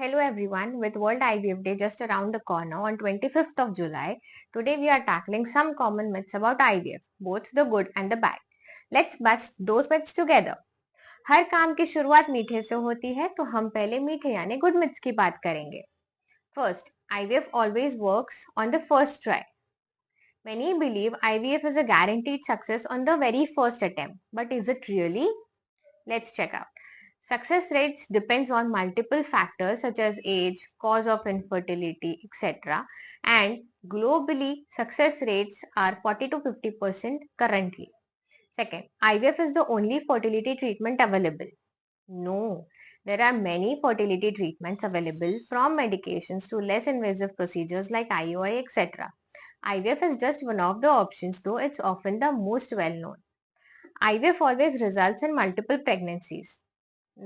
Hello everyone, with World IVF Day just around the corner on 25th of July, today we are tackling some common myths about IVF, both the good and the bad. Let's bust those myths together. हर काम की शुरुआत मीठे से होती है, तो हम पहले मीठे यानी गुड myths की बात करेंगे. First, IVF always works on the first try. Many believe IVF is a guaranteed success on the very first attempt, but is it really? Let's check out. Success rates depends on multiple factors such as age, cause of infertility, etc. And globally, success rates are 40 to 50% currently. Second, IVF is the only fertility treatment available. No, there are many fertility treatments available from medications to less invasive procedures like IUI, etc. IVF is just one of the options, though it's often the most well known. IVF always results in multiple pregnancies.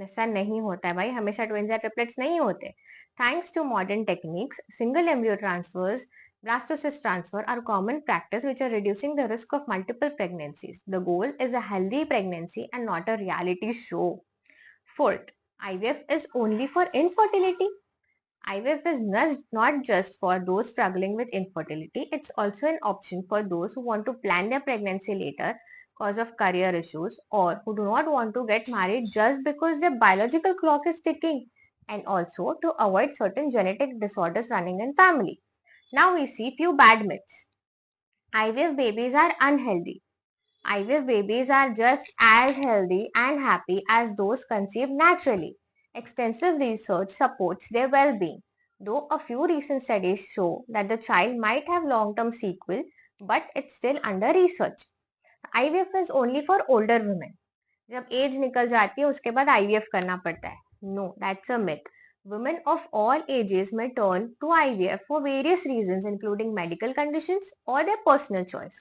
ऐसा नहीं होता है भाई, हमेशा twins या triplets नहीं होते. Thanks to modern techniques, single embryo transfers, blastocyst transfer are common practice which are reducing the risk of multiple pregnancies. The goal is a healthy pregnancy and not a reality show. Fourth, IVF is only for infertility. IVF is not just for those struggling with infertility, it's also an option for those who want to plan their pregnancy later because of career issues or who do not want to get married just because their biological clock is ticking, and also to avoid certain genetic disorders running in family. Now we see few bad myths. IVF babies are unhealthy. IVF babies are just as healthy and happy as those conceived naturally. Extensive research supports their well-being, though a few recent studies show that the child might have long-term sequel, but it's still under research. IVF is only for older women. जब as निकल जाती है उसके बाद IVF करना पड़ता है. No, that's a myth. Women of all ages may turn to IVF for various reasons including medical conditions or their personal choice.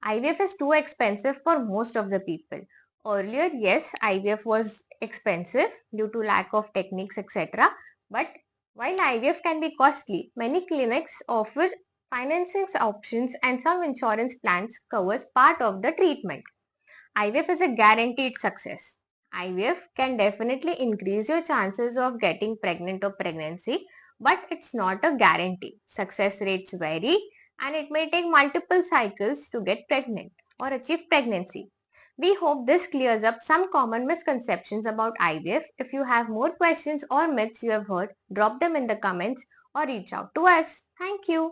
IVF is too expensive for most of the people. Earlier, yes, IVF was expensive due to lack of techniques, etc. But while IVF can be costly, many clinics offer financing options and some insurance plans covers part of the treatment. IVF is a guaranteed success. IVF can definitely increase your chances of getting pregnant or pregnancy, but it's not a guarantee. Success rates vary and it may take multiple cycles to get pregnant or achieve pregnancy. We hope this clears up some common misconceptions about IVF. If you have more questions or myths you have heard, drop them in the comments or reach out to us. Thank you.